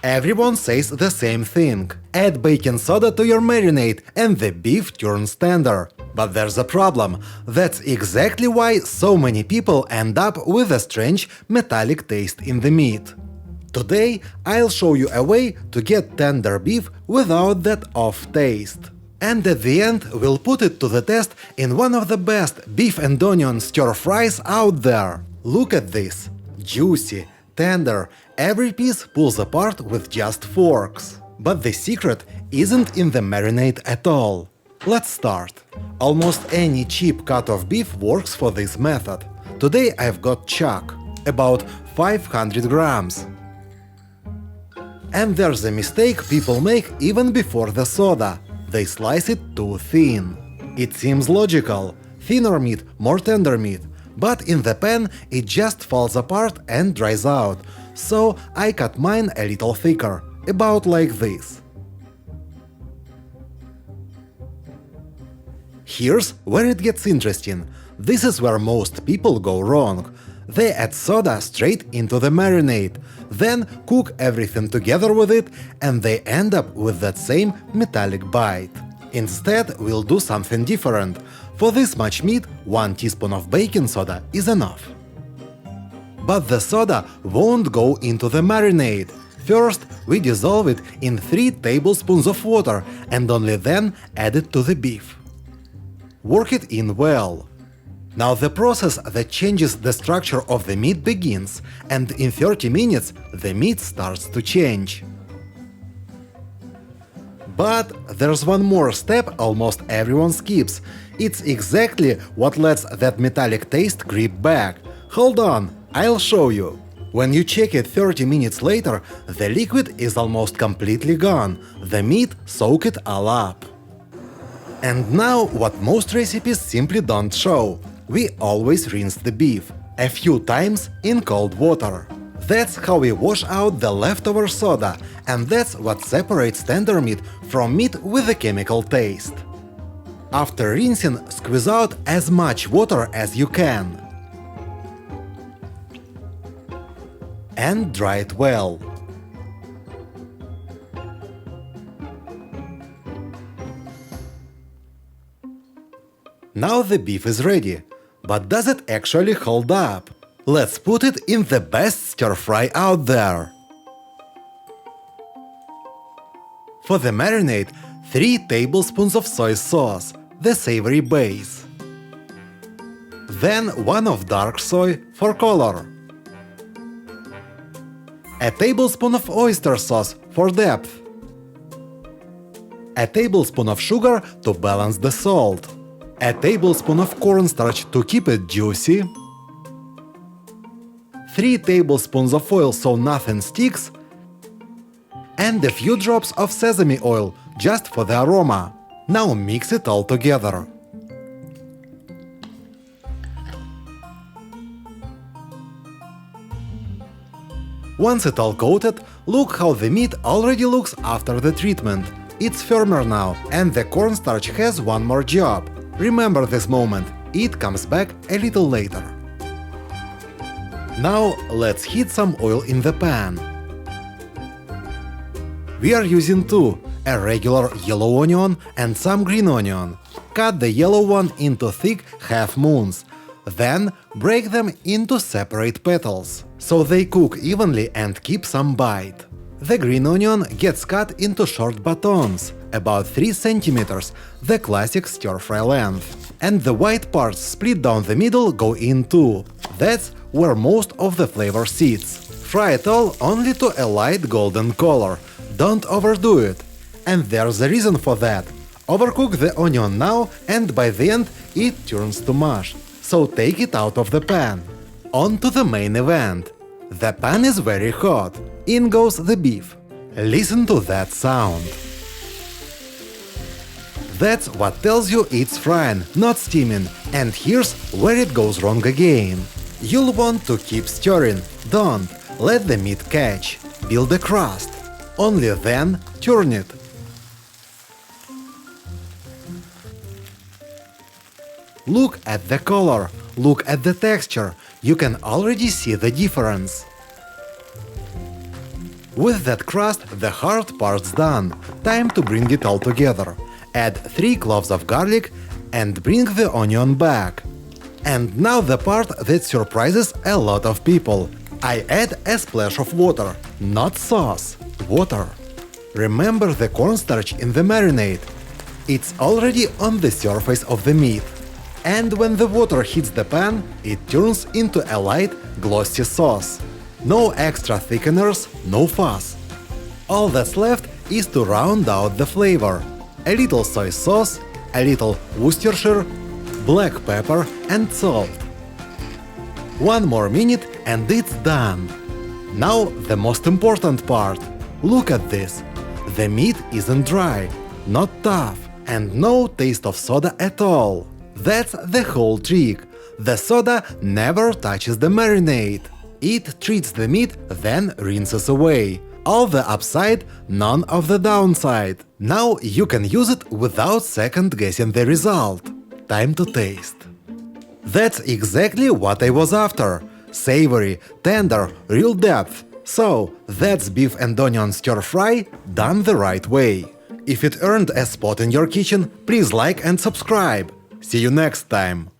Everyone says the same thing. Add baking soda to your marinade and the beef turns tender. But there's a problem. That's exactly why so many people end up with a strange metallic taste in the meat. Today I'll show you a way to get tender beef without that off taste. And at the end we'll put it to the test in one of the best beef and onion stir fries out there. Look at this. Juicy, tender, every piece pulls apart with just forks. But the secret isn't in the marinade at all. Let's start. Almost any cheap cut of beef works for this method. Today I've got chuck, about 500 grams. And there's a mistake people make even before the soda. They slice it too thin. It seems logical. Thinner meat, more tender meat. But in the pan it just falls apart and dries out. So I cut mine a little thicker, about like this. Here's where it gets interesting. This is where most people go wrong. They add soda straight into the marinade, then cook everything together with it, and they end up with that same metallic bite. Instead, we'll do something different. For this much meat, 1 teaspoon of baking soda is enough. But the soda won't go into the marinade. First, we dissolve it in 3 tablespoons of water and only then add it to the beef. Work it in well. Now the process that changes the structure of the meat begins, and in 30 minutes the meat starts to change. But there's one more step almost everyone skips. It's exactly what lets that metallic taste creep back. Hold on, I'll show you. When you check it 30 minutes later, the liquid is almost completely gone. The meat soaked it all up. And now what most recipes simply don't show. We always rinse the beef, a few times in cold water. That's how we wash out the leftover soda, and that's what separates tender meat from meat with a chemical taste. After rinsing, squeeze out as much water as you can. And dry it well. Now the beef is ready. But does it actually hold up? Let's put it in the best stir-fry out there. For the marinade, 3 tablespoons of soy sauce, the savory base. Then 1 of dark soy for color. A tablespoon of oyster sauce for depth. A tablespoon of sugar to balance the salt. A tablespoon of cornstarch to keep it juicy. 3 tablespoons of oil so nothing sticks. And a few drops of sesame oil just for the aroma. Now mix it all together. Once it all coated, look how the meat already looks after the treatment. It's firmer now, and the cornstarch has one more job. Remember this moment, it comes back a little later. Now let's heat some oil in the pan. We are using 2, a regular yellow onion and some green onion. Cut the yellow one into thick half moons. Then break them into separate petals, so they cook evenly and keep some bite. The green onion gets cut into short batons, about 3 centimeters, the classic stir-fry length. And the white parts split down the middle go in too. That's where most of the flavor sits. Fry it all only to a light golden color. Don't overdo it. And there's a reason for that. Overcook the onion now, and by the end it turns to mush. So take it out of the pan. On to the main event. The pan is very hot. In goes the beef. Listen to that sound. That's what tells you it's frying, not steaming. And here's where it goes wrong again. You'll want to keep stirring. Don't let the meat catch. Build a crust. Only then turn it. Look at the color. Look at the texture. You can already see the difference. With that crust, the hard part's done. Time to bring it all together. Add 3 cloves of garlic and bring the onion back. And now the part that surprises a lot of people. I add a splash of water, not sauce, water. Remember the cornstarch in the marinade. It's already on the surface of the meat. And when the water hits the pan, it turns into a light, glossy sauce. No extra thickeners, no fuss. All that's left is to round out the flavor. A little soy sauce, a little Worcestershire, black pepper and salt. 1 more minute and it's done. Now the most important part. Look at this. The meat isn't dry, not tough, and no taste of soda at all. That's the whole trick. The soda never touches the marinade. It treats the meat, then rinses away. All the upside, none of the downside. Now you can use it without second guessing the result. Time to taste. That's exactly what I was after. Savory, tender, real depth. So, that's beef and onion stir fry done the right way. If it earned a spot in your kitchen, please like and subscribe. See you next time.